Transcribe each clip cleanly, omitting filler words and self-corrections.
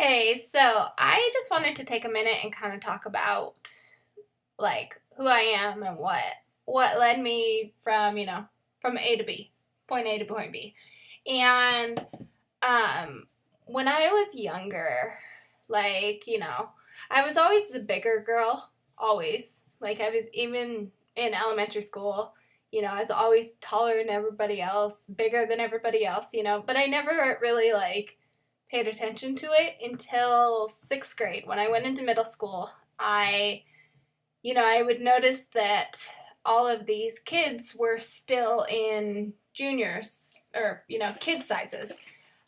Hey, so I just wanted to take a minute and kind of talk about like who I am and what led me from, from A to B, point A to point B. And um when I was younger, I was always the bigger girl, always. Like I was even in elementary school, I was always taller than everybody else, bigger than everybody else, but I never really paid attention to it until sixth grade. When I went into middle school, I would notice that all of these kids were still in juniors or, kid sizes,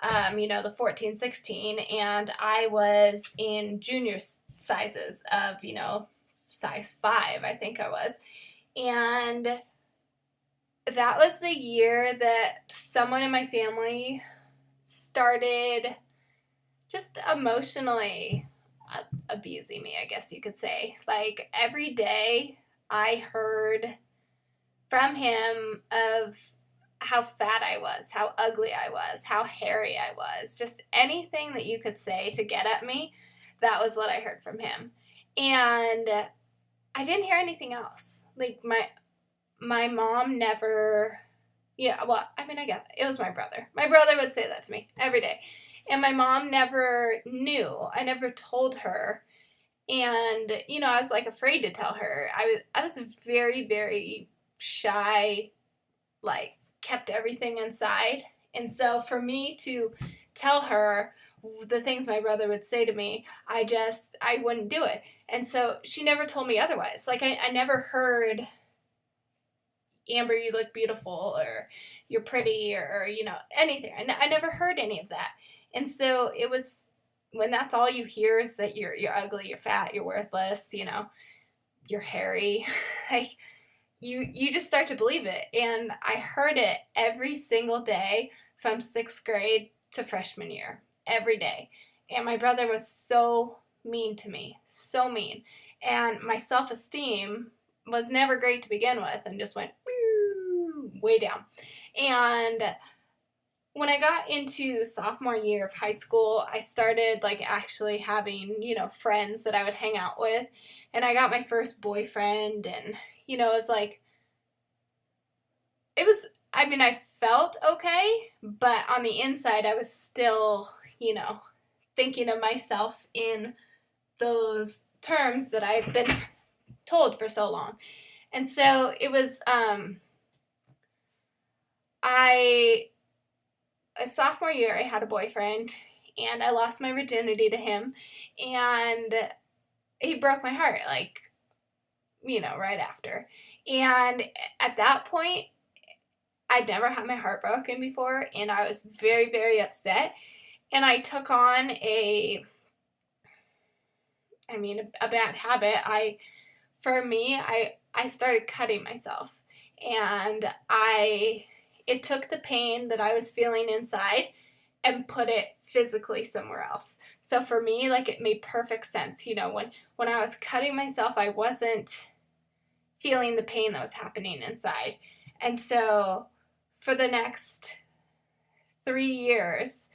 the 14, 16, and I was in junior sizes of, size 5, I think I was. And that was the year that someone in my family started just emotionally abusing me, I guess you could say. Like every day I heard from him of how fat I was, how ugly I was, how hairy I was, just anything that you could say to get at me, that was what I heard from him. And I didn't hear anything else. Like my mom never, I guess it was my brother. My brother would say that to me every day. And my mom never knew. I never told her. And, I was afraid to tell her. I was very, very shy, kept everything inside. And so for me to tell her the things my brother would say to me, I wouldn't do it. And so she never told me otherwise. I never heard, Amber, you look beautiful, or you're pretty, or anything. I never heard any of that. And so it was, when that's all you hear is that you're ugly, you're fat, you're worthless, you're hairy, like you just start to believe it. And I heard it every single day from sixth grade to freshman year, every day. And my brother was so mean to me, so mean. And my self-esteem was never great to begin with and just went way down. And when I got into sophomore year of high school, I started actually having, friends that I would hang out with. And I got my first boyfriend, and, it was I felt okay, but on the inside I was still, thinking of myself in those terms that I've been told for so long. And so it was, a sophomore year, I had a boyfriend, and I lost my virginity to him, and he broke my heart, right after. And at that point, I'd never had my heart broken before, and I was very, very upset, and I took on a bad habit. I started cutting myself, and it took the pain that I was feeling inside and put it physically somewhere else. So for me, it made perfect sense. When I was cutting myself, I wasn't feeling the pain that was happening inside. And so for the next 3 years,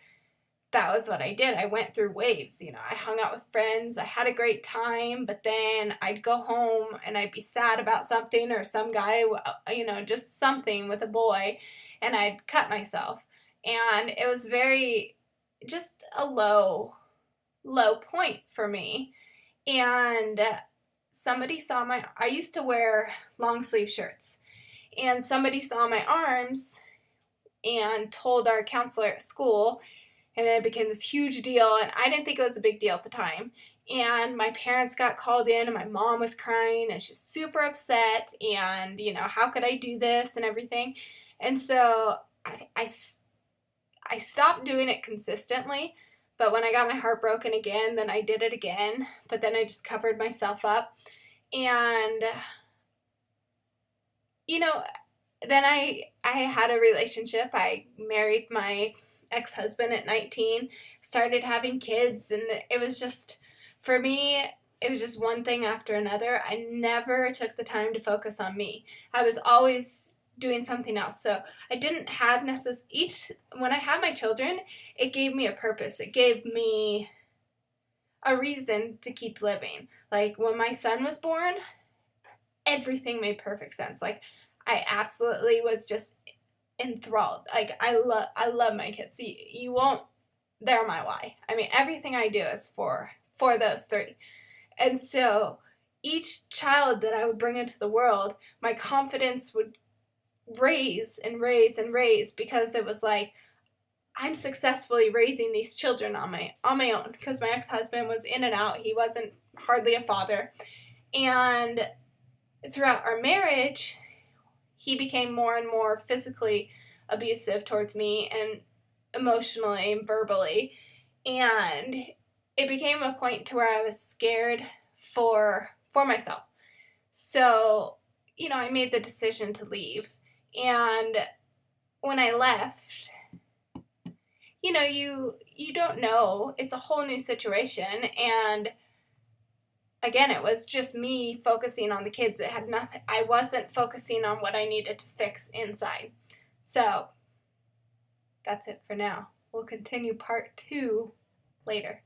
that was what I did. I went through waves. I hung out with friends. I had a great time, but then I'd go home and I'd be sad about something, or some guy, just something with a boy, and I'd cut myself. And it was just a low point for me. And somebody saw I used to wear long sleeve shirts, and somebody saw my arms and told our counselor at school, and then it became this huge deal, and I didn't think it was a big deal at the time. And my parents got called in, and my mom was crying, and she was super upset, and, how could I do this and everything? And so I stopped doing it consistently, but when I got my heart broken again, then I did it again, but then I just covered myself up. And, then I had a relationship. I married my ex-husband at 19, started having kids, and it was just, for me, it was just one thing after another. I never took the time to focus on me. I was always doing something else. So I didn't have when I had my children, it gave me a purpose. It gave me a reason to keep living. Like when my son was born, everything made perfect sense. Like I absolutely was just enthralled. Like I love my kids. You won't, they're my why. I mean, everything I do is for those three. And so each child that I would bring into the world, my confidence would raise and raise and raise, because it was like, I'm successfully raising these children on my own, because my ex-husband was in and out. He wasn't hardly a father. And throughout our marriage, he became more and more physically abusive towards me, and emotionally and verbally. And it became a point to where I was scared for myself. So, I made the decision to leave. And when I left, you don't know. It's a whole new situation. And again, it was just me focusing on the kids. It had nothing, I wasn't focusing on what I needed to fix inside. So that's it for now. We'll continue part 2 later.